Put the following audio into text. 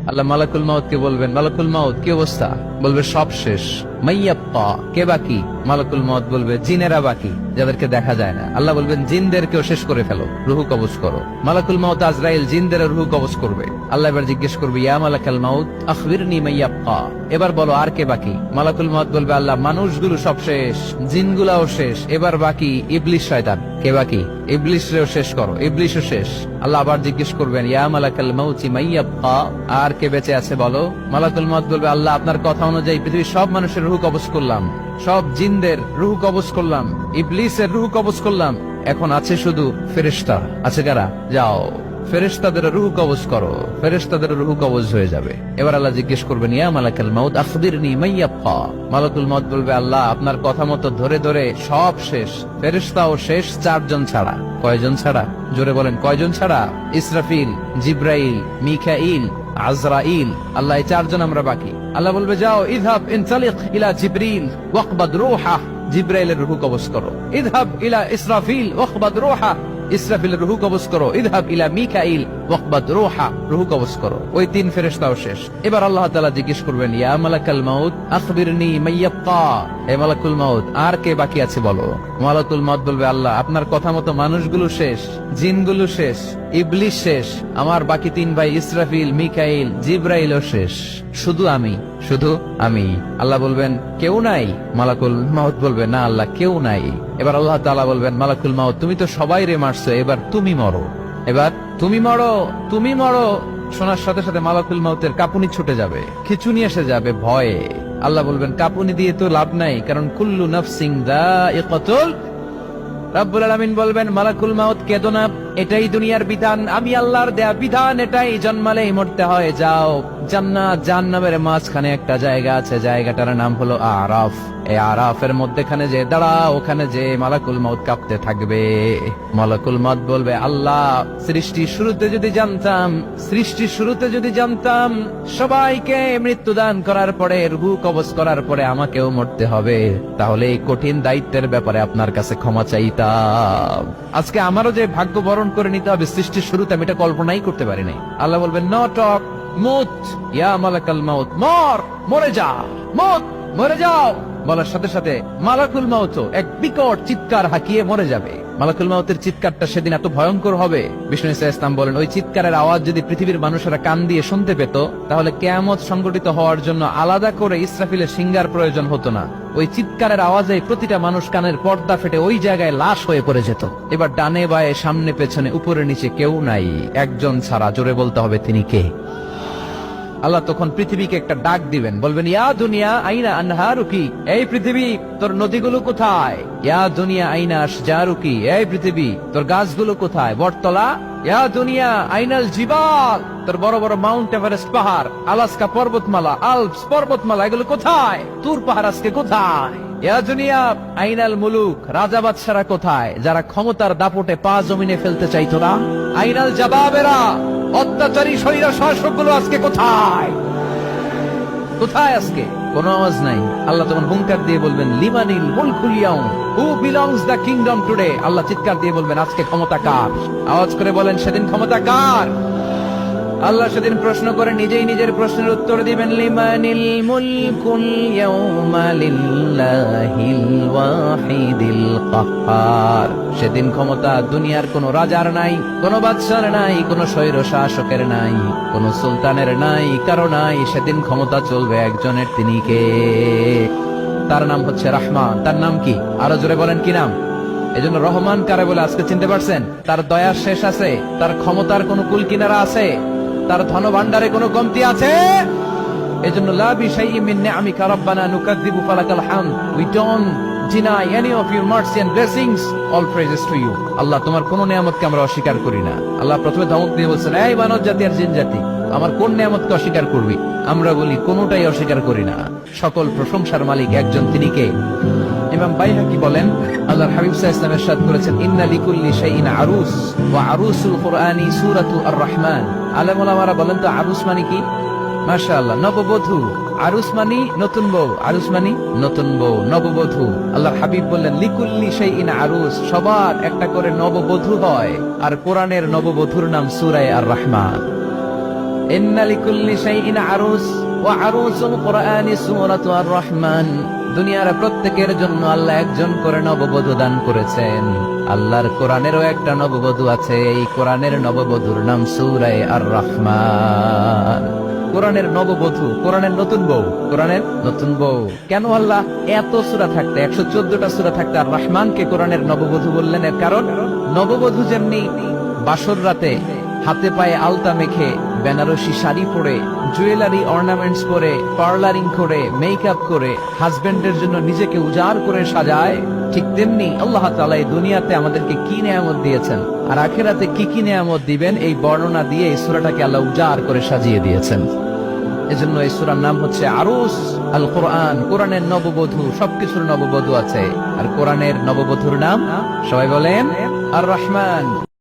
আল্লাহ মালাকুল মাউত কে বলবেন, মালাকুল মাউত কি অবস্থা? বলবে সব শেষ। মাইয়াপ্পা, কে বাকি? মালাকুল মাউত বলবে জিনেরা বাকি, যাদেরকে দেখা যায় না। আল্লাহ বলবেন জিনদেরকেও শেষ করে ফেলো, রুহু কবজ করো। মালাকুল মাউত আজরাইল জিনদের রুহু কবজ করবে। আল্লাহ এবার জিজ্ঞেস করবে, ইয়া মালাকাল মাউত আখবিরনি মাইয়াপ্পা, এবার বলো আর কে বাকি? মালাকুল মাউত বলবে, আল্লাহ মানুষগুলো সব শেষ, জিনগুলাও শেষ, এবার বাকি ইবলিস শয়তান। কে বাকি? ইবলিসরেও শেষ করো, ইবলিসও শেষ। আল্লাহ আবার জিজ্ঞেস করবেন, ইয়া মালাকাল মাউতি মাইয়াপ্পা, আর কে বেঁচে আছে বলো? মালাকুল মাউত বলবে, আল্লাহ আপনার কথা অনুযায়ী পৃথিবীর সব মানুষের রুহু কবজ করলাম, সব জিনদের রুহু কবজ করলাম, ইবলিসের রুহু কবজ করলাম, এখন আছে শুধু ফেরেশতা। আছে কারা? যাও ফেরেশতাদের রুহু কবজ করো। ফেরেশতাদের রুহু কবজ হয়ে যাবে। এবার আল্লাহ জিজ্ঞেস করবেন, ইয়া মালাকাল মাউত আখবিরনি মাইয়াপ্পা। মালাকুল মাউত বলবে, আল্লাহ আপনার কথা মতো ধরে ধরে সব শেষ, ফেরেশতাও শেষ, 4 জন ছাড়া। কয়জন ছাড়া? জোরে বলেন, কয়জন ছাড়া? ইসরাফিল, জিব্রাইল, মিকাইল, আজরাইল। আল্লাহ এই 4 জন আমরা বাকি। আল্লাহ বলবে, যাও ইযহাব ইনতালিক ইলা জিবরিল ওয়াকবাদ রূহা, জিব্রাইলের রুহু কবজ করো। ইযহাব ইলা ইসরাফিল ওয়াকবাদ রূহা, ইসরাফিলের রুহু কবজ করো। ইযহাব ইলা মিকাইল ওয়াকবাদ রূহা, রুহু কবজ করো। ওই 3 ফেরেশতাও শেষ। এবার আল্লাহ তাআলা জিজ্ঞেস করবেন, ইয়া মালাকাল মাউত আখবিরনি মাইয়াপ্পা, হে মালাকুল মাউত আর কে বাকি আছে বলো? মালাকুল মাউত বলবে, আল্লাহ আপনার কথা মতো মানুষগুলো শেষ, জিনগুলো শেষ, ইবলিস শেষ, আমার বাকি 3 ভাই ইসরাফিল, মিকাইল, জিব্রাইলও শেষ, শুধু আমি, শুধু আমি। আল্লাহ বলবেন, কেউ নাই? মালাকুল মাউত বলবে, না আল্লাহ কেউ নাই। এবার আল্লাহ তাআলা বলবেন, মালাকুল মাউত তুমি তো সবাই রে মারছো, এবার তুমি মরো, এবার তুমি মরো, তুমি মরো। শোনার সাথে সাথে মালাকুল মাউতের কাঁপুনি ছুটে যাবে, খিঁচুনি এসে যাবে ভয়ে। আল্লাহ বলবেন, কাঁপুনি দিয়ে তো লাভ নাই, কারণ কুল্লু নাফসিন যায়িকাতুল। রব্বুল আলামিন বলবেন, মালাকুল মাউত কেঁদো না, এটাই দুনিয়ার বিধান, আমি আল্লাহর দেয়া বিধান, এটাই জন্মালেই মরতে হয়। যাও, জান্নাত জাহান্নামের মাঝখানে একটা জায়গা আছে, জায়গাটার নাম হলো আরাফ। এই আরাফের মধ্যখানে যে দাঁড়াও, ওখানে যে মালাকুল মাউত কাঁপতে থাকবে। মালাকুল মাউত বলবে, আল্লাহ সৃষ্টির শুরুতে যদি জানতাম, সৃষ্টির শুরুতে যদি জানতাম সবাইকে মৃত্যুদান করার পরে, রুহু কবজ করার পরে আমাকেও মরতে হবে, তাহলে এই কঠিন দায়িত্বের ব্যাপারে আপনার কাছে ক্ষমা চাইতাম। আজকে আমারও যে ভাগ্য বরণ করে নিতে হবে সৃষ্টির শুরুতে, আমি এটা কল্পনাই করতে পারি নাই। আল্লাহ বলবেন, নো টক, মুত ইয়া মালাকাল মাউত, মর, মরে যা, মুত, মরে যাও। বলার সাথে সাথে মালাকুল মাউত এক বিকট চিৎকার হাঁকিয়ে মরে যাবে। মালাকুল মাউতের চিৎকারটা সেদিন এত ভয়ঙ্কর হবে, বিষ্ণু ইসলাম বলেন, ওই চিৎকারের আওয়াজ যদি পৃথিবীর মানুষেরা কান দিয়ে শুনতে পেত, তাহলে কিয়ামত সংগঠিত হওয়ার জন্য আলাদা করে ইসরাফিলের সিঙ্গার প্রয়োজন হতো না। ওই চিৎকারের আওয়াজে প্রতিটা মানুষ কানের পর্দা ফেটে ওই জায়গায় লাশ হয়ে পড়ে যেত। এবার ডানে বায়ে সামনে পেছনে উপরে নিচে কেউ নাই, একজন ছাড়া। জোরে বলতে হবে, তিনি কে? আল্লাহ তখন পৃথিবীকে একটা ডাক দিবেন, বলবেন, ইয়া দুনিয়া আইনা আনহারুকি, এই পৃথিবী তোর নদীগুলো কোথায়? ইয়া দুনিয়া আইনা আশজারুকি, এই পৃথিবী তোর গাছগুলো কোথায়? বটতলা। ইয়া দুনিয়া আইনাল জিবাল, তোর বড় বড় মাউন্ট এভারেস্ট পাহাড়, আলাস্কা পর্বতমালা, আলপস পর্বতমালা, এগুলো কোথায়? তুর পাহাড় আজকে কোথায়? ইয়া দুনিয়া আইনাল মুলুক, রাজা বাদশারা কোথায়, যারা ক্ষমতার দাপটে পা জমিনে ফেলতে চাইতো না? আইনাল জাবাবেরা, অত্যাচারী স্বৈর শাসকগুলো আজকে কোথায়? কোথায় আজকে? কোন আওয়াজ নাই। আল্লাহ তখন হুঙ্কার দিয়ে বলবেন, লিমানিল মুলকুল ইয়াউম, who belongs the kingdom today. আল্লাহ চিৎকার দিয়ে বলবেন, আজকে ক্ষমতা কার? আওয়াজ করে বলেন, সেদিন ক্ষমতা কার? আল্লাহ সেদিন প্রশ্ন করে নিজেই নিজের প্রশ্নের উত্তর দিবেন, লিমানিল মুলকুল ইয়াউমা লিল্লাহিল ওয়াহিদিল কাহ্হার। সেদিন ক্ষমতা দুনিয়ার কোন রাজার নাই, কোন বাদশার নাই, কোন স্বৈর শাসকের নাই, কোন সুলতানের নাই, কারো নাই। সেদিন ক্ষমতা চলবে একজনের, তিনি কে? তার নাম হচ্ছে রহমান। তার নাম কি? আরো জোরে বলেন, কি নাম? এজন্য রহমান কারে বলে আজকে চিনতে পারছেন? তার দয়ার শেষ আছে? তার ক্ষমতার কোন কুল কিনারা আছে? তার ধন ভান্ডারে কোনো কমতি আছে? এজন্য লা বিশাইইন মিন নিআমিকা রাব্বানা নুকাযযিবু ফালাকাল হামদ, we don't deny any of your mercy and blessings, all praises to you। আল্লাহ তোমার কোন নিয়ামতকে আমরা অস্বীকার করি না। আল্লাহ প্রথমে ধমক দিয়ে বলছেন, এই মানব জাতি আর জিন জাতি, আমার কোন নিয়ামতকে অস্বীকার করবি? আমরা বলি কোনটাই অস্বীকার করি না। সকল প্রশংসার মালিক একজন, তিনি কে? ইমাম বাইহাকি বলেন, আল্লাহর হাবিব সাল্লাল্লাহু আলাইহি ওয়াসাল্লাম ইরশাদ করেছেন, ইন্না লিকুল্লি শাইইন আরুস ওয়া আরুসুল কুরআনি সূরাতু আর-রাহমান। আলেম ওলামারা বলেন তো আরুস মানে কি? মাশাআল্লাহ, নববধূ। আরুস মানি নতুন বউ, আরুস মানি নতুন বউ, নববধূ। আল্লাহর হাবিব বললেন, লিকুল্লি শাইইন আরুস, সবার একটা করে নববধূ হয়। আর কোরআনের নববধূর নাম সূরা আর-রাহমান। ইন্না লিকুল্লি শাইইন আরুস ওয়া আরুসুল কুরআনি সূরাতু আর-রাহমান। দুনিয়ার প্রত্যেকের জন্য আল্লাহ একজন করে নববধূ দান করেছেন। আল্লাহর কোরআনেরও একটা নববধূ আছে, এই কোরআনের নববধূর নাম সূরা আর-রাহমান। কোরআনের নববধূ, কোরআনের নতুন বউ, কোরআনের নতুন বউ। কেন আল্লাহ এত সূরা থাকতে 114টা সূরা থাকতে আর রহমানকে কোরআনের নববধূ বললেন? এর কারণ নববধূ যেমনি বাসর রাতে হাতে পায়ে আলতা মেখে, বেনারসি শাড়ি পরে, জুয়েলারি অর্নামেন্টস পরে, পার্লারিং করে, মেকআপ করে হাজবেন্ডের জন্য নিজেকে উজাড় করে সাজায়, ঠিক তেমনি আল্লাহ তাআলা এই দুনিয়াতে আমাদেরকে কি নেয়ামত দিয়েছেন আর আখিরাতে কি কি নেয়ামত দিবেন, এই বর্ণনা দিয়ে এই সূরাটাকে আল্লাহ উজাড় করে সাজিয়ে দিয়েছেন। এজন্য এই সূরার নাম হচ্ছে আরুস আল কোরআন। কোরআনের নববধূ, সবকিছুর নববধূ আছে। আর কোরআনের নববধূর নাম সবাই বলেন আর রহমান।